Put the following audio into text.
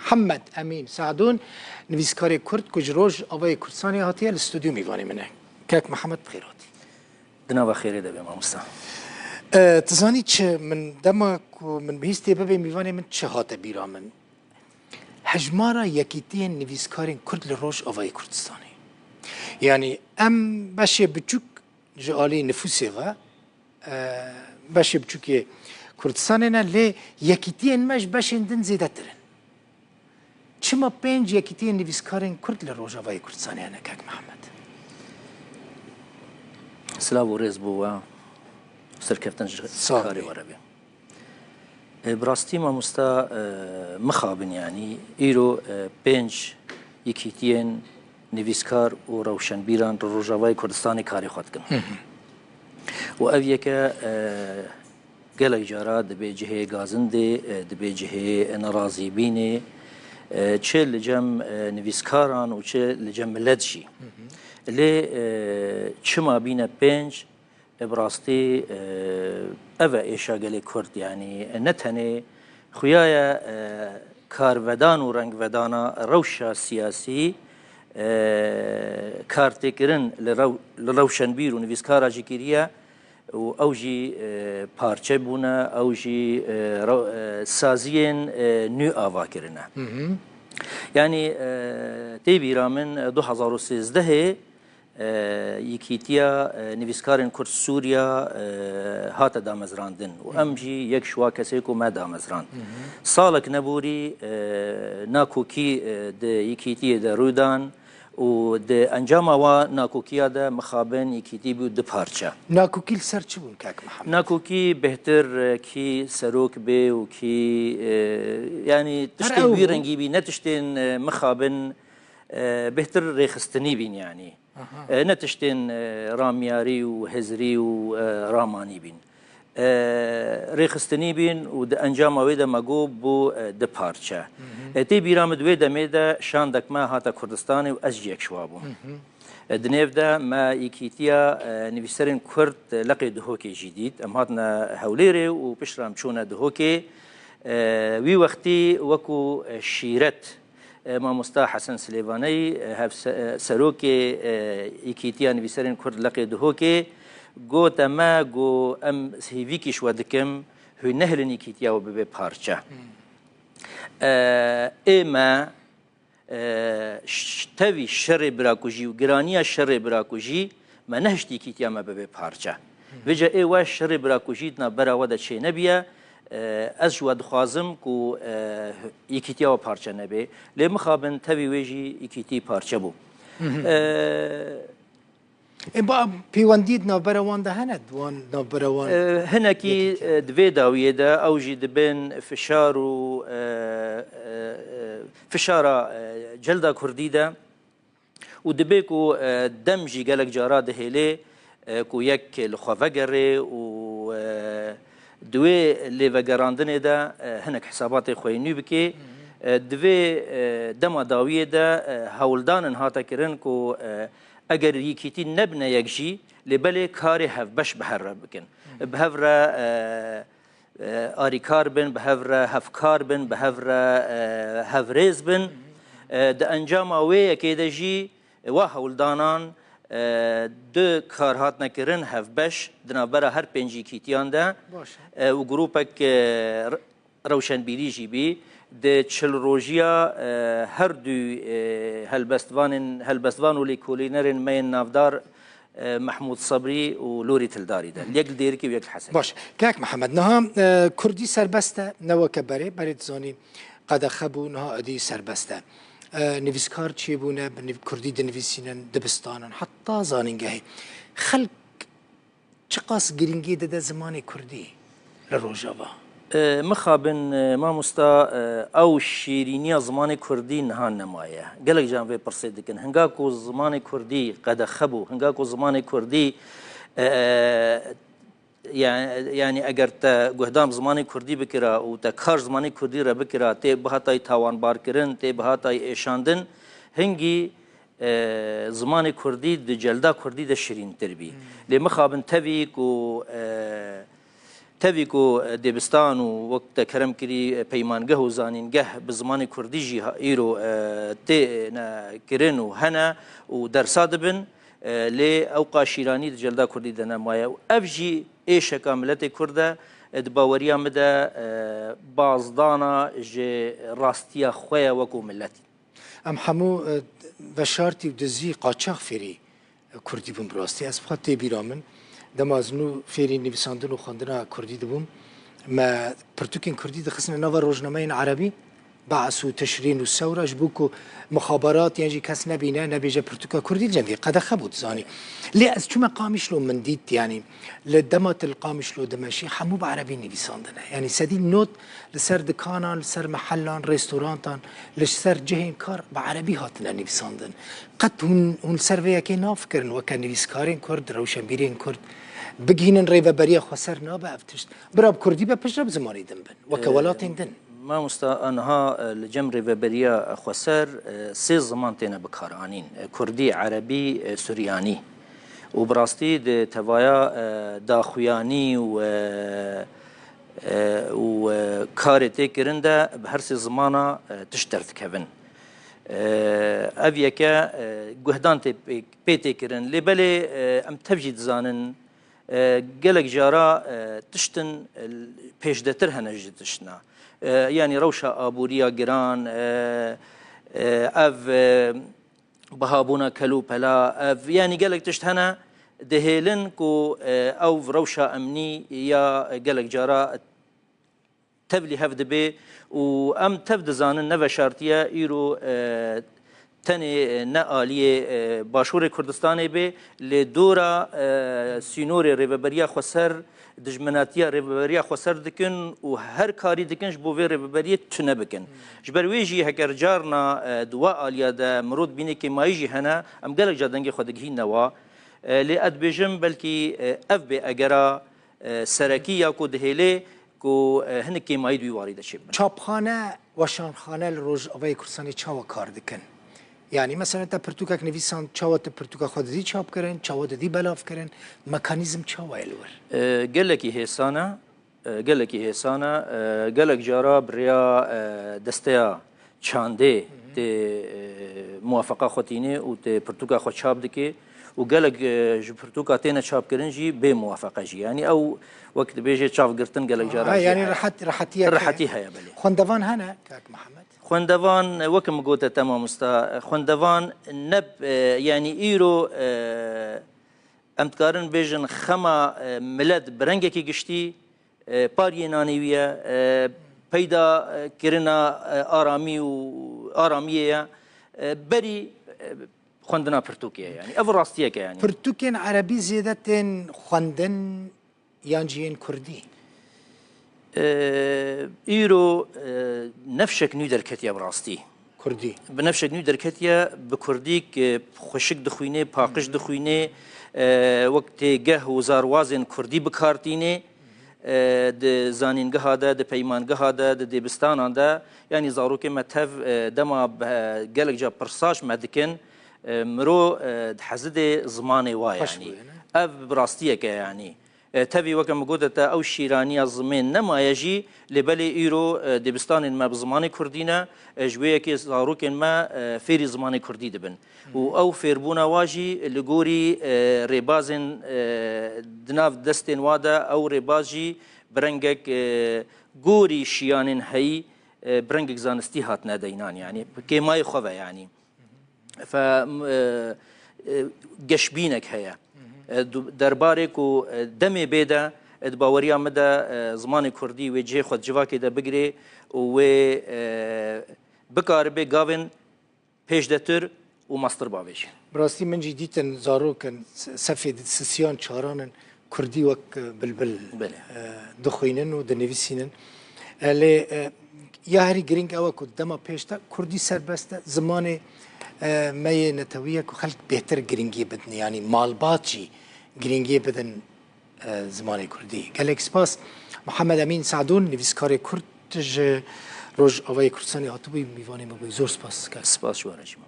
محمد امین سعدون نویسکار کرد کجروج آوای کردستانی هاتیه الاستودیو میوانی منه کاک محمد بخیراتی دنا بخیری دبی ما مستا تزانی چه من دما من بهیستی ببی میوانی من چه هاته بیرا من هجمارا یکیتین نویسکارین کرد لروج آوای کردستانی یعنی ام باشه بچوک جالی نفوسی و باشه بچوکی کردستاننا لی یکیتین مش باشندن زیاده ترن چما پنج یکیتین نویسکارین کرد لروج آوای کردستانی انا کاک محمد سلاو و ریز بوا سرکفتن کاری ورابی براستی ما مستا مخابن يعني إيرو بينج يكيتين نویسکار و روشنبیران روجاوای کردستانی کاری خود کن و اویکه گله جارا دبی جهه گازنده دبی جهه نرازی بینه چه لجم نویسکاران و چه لجم ملتشی لی چما بینه پنج براستی اوه ایشا گله کرد یعنی نتنه خویای کارودان و رنگودانا روشا سیاسی کارتکرین لروشنبیر و نویسکارا جکریه و اوجی پارچه بونه اوجی سازین نو آوا کرنه یعنی تیبیرا من 2013 یکیتیا نویسکارن کرد سوریا هات دامزراندن و امجی یک شوا کسی کو ما دامزراند سالک نبوری ناکوکی د یکیتی د رودان و د انجام و ناکوکیا د مخابن یکیتی بود د پارچه ناکوکی سر چه بون کاک محمد ناکوکی بهتر کی سروک به و کی یعنی تشتین بیرنگی بی نتشتین مخابن بهتر ریخستنی بین یعنی نتشتين رامياري وهزري وراماني بين ريخستني بين ود انجام ويدا ماغوب بو د بارچا تي بيرامد ويدا ميدا شاندك ما هاتا كردستاني وازجيك شوابو دنيف دا ما يكيتيا نفسرين كرد لقي دهوكي جديد ام هاتنا هوليري وبشرام شونا دهوكي وي وقتي وكو شيرت ما مستا حسن سليفاني هف سروكي يكيتيا نفسرين كرد لقي دهوكي جو تما جو ام هيفيكي شو دكم هو نهر يكيتيا وببي بارچا اما توي الشر براكوجي وجرانيا الشر براكوجي ما نهشتي كيتيا ما ببي بارچا وجا اي واش الشر براكوجيتنا برا ودا شي نبيا از جو دخوازم کو یکیتیا و پارچه نبی لی مخابن تبی ویجی یکیتی پارچه بو با پیوندید نابروان ده هند وان نابروان هنکی دوی داویه ده اوجی دبن فشار و فشار جلدا کردی ده و دبی کو دمجی گلک جارا ده هلی کو یک لخواه گره و دوی لیوگراندن ده هنک حسابات خوینی بکی دوی دما داویه ده هولدان هاتا کرن کو اگر یکیتی نبنه یکجی لبلی کاری هف بش بهر بکن بهر آریکار بن بهر هفکار بن بهر هفریز بن ده انجام آوه یکی ده جی و هولدانان دو کار هات نکرن هف بش دنابرا هر پنجی کیتیان ده و گروپک روشنبیری جی بی ده چل روژیا هر دو هلبستوان و لیکولینرین مین نافدار محمود صبری و لوری تلداری ده یک دیرکی و یک حسن باش کاک محمد نها کردی سربسته نوا کبره برید زانی قد خبو نها ادی سربسته نویسکار چی بونه کردی دنویسینن دبستانن حتی زانینگهی خلق چقاس گرینگی ده زمان کردی لروجاوا مخابن ما مستا او شیرینی زمان کردی نهان نمایه گلک جان پرسید دکن هنگا کو زمان کردی قد خبو هنگا کو زمان کردی يعني اگر تا گهدام زمانی کردی بکرا و تا کار زمانی کردی را بکرا تی بهاتای تاوان بار کرن تی بهاتای ایشاندن هنگی زمانی کردی د جلدا کردی د شیرین تربی لی مخابن تبی کو تبيكو دبستان ووقت كرم كري بيمانجه وزانينجه بزمان كردي جي إيرو تنا كرنو هنا ودرسات بن لي أوقا شيراني جلدا كردي دنا مايا أفجي إيش كاملة كرده دباوريا مدى بازدانا جي راستيا خويا وكو ملتي ام همو بشارتي ودزي قاچاق فيري كردي بوم براستي از بخاطر بيرامن دمازنو فيري نویساندن و خواندن كردي دبوم ما برتوكين كردي دخسنا نوفا روجنامين عربي بعث وتشرين والثورة جبوكو مخابرات يعني كاس نبينا نبيجا برتوكا كردي الجندي قد خبوت زاني ليه از شو مقامش لو من ديت يعني لدمت القامش لو دمشي حمو بعربي نبيساندنا يعني سدي نوت لسر دكانان لسر محلان ريستورانتان لسر جهين كار بعربي هاتنا نبيساندن قد هون سرفيا كي نافكرن وكان نبيسكارين كرد روشنبيرين كرد بجهين ريفا بريا خسر نابا افتشت براب كردي ببشرب زماني دنبن وكولاتين دن ما مستا أنها الجمر فبريا خسر سي زمان تينا بكارانين كردي عربي سورياني وبراستي دي توايا داخوياني وكارتي كرندا بهرسي زمانا تشترت كفن أبيكا جهدان بيتي كرن لبلي أم تبجي زانن قالك جارا تشتن بيش دتر هنجد تشتنا يعني روشة أبوريا جيران أف بهابونا كلو بلا أف يعني قالك تشتهنا دهيلن كو أو روشة أمني يا قالك جارا تبلي هفد بي وأم تبد زانن نفا شارتيا إيرو تني نقالية باشور كردستاني بي لدورا سينوري ريفبريا خسر دجمناتيا ريفبريا خسر دكن وهر كاري دكنش بوفي ريفبريا تنا بكن جبر ويجي هكر جارنا دواء آليا دا مرود بيني كي ما يجي هنا ام قالك جادنجي خودكهين نوا لأد بيجم بلكي اف بي اگرا سركيا كو دهيلي كو هنك كي ما يدوي وارد شب چاپخانه وشانخانه الروج اوای کورسانی چاوا کار دکن يعني مثلا تا پرتوکک نویسان چاوا تا پرتوکا خود دی چاپ کرن چاوا دی بلاف کرن مکانیزم چاوا الور قال لك هيسانا قال لك جارا بريا دستيا چانده تي موافقه خوتينه و تي پرتوکا خو چاپ دكي وقال لك جو پرتوکا تينا چاپ کرن جي بموافقه جي يعني او وقت بيجي چاپ گرتن قال لك جارا يعني راحتيها يا بلي خوندوان هنا كاك محمد خوندوان وكم قلت تمام مستا خوندوان نب يعني ايرو امتكارن بيجن خما ملت برنگكي گشتي پاري نانيويا پیدا كرنا آرامي و آرامية بري خوندنا پرتوكيا يعني اف راستيا يعني پرتوكين عربي زيادتين خوندن يانجين كردي ايرو نفشك نو دركتيا براستي كردي بنفشك نو دركتيا بكرديك خوشك دخوينه باقش دخوينه وقت جه وزاروازن كردي بكارتينه د زانينگه هذا د پیمانگه هذا د دبستان هذا يعني زاروك متف دما قالك جا برساش مدكن مرو د حزد زماني وا يعني اف براستيه يعني تبي وكم قلت او شيرانيه زمين نما يجي لبلي ايرو دبستان ما بزماني كردينا جويه كي زاروك ما فيري زماني كردي دبن او فيربونا واجي لغوري ريبازن دناف دستن وادا او ريباجي برنگك غوري شيانن هي برنگك زانستي هاتنا دينان يعني كيما يخوه يعني ف گشبينك هيا دربارك و دمي بيدا دباوريا مدى زمان كردي وجه خود جواكي دا بگري و بكار بگاون پیش دتر و ماستر باويش براستي من جديدن زارو كان سفيد سسيان چارانن كردي وك بلبل دخوينن و دنويسينن اللي ياهري گرينگ او قدما پیشتا كردي سربسته زمان ما نتويه خلق بهتر گرينگي بدن يعني مالباتشي گرينگي بدن زمان كردي قالك سپاس محمد امين سعدون نویسکار کرد روز اوای کردستانی هاتوبی میوانی مبی زور سپاس سپاس شو رجیم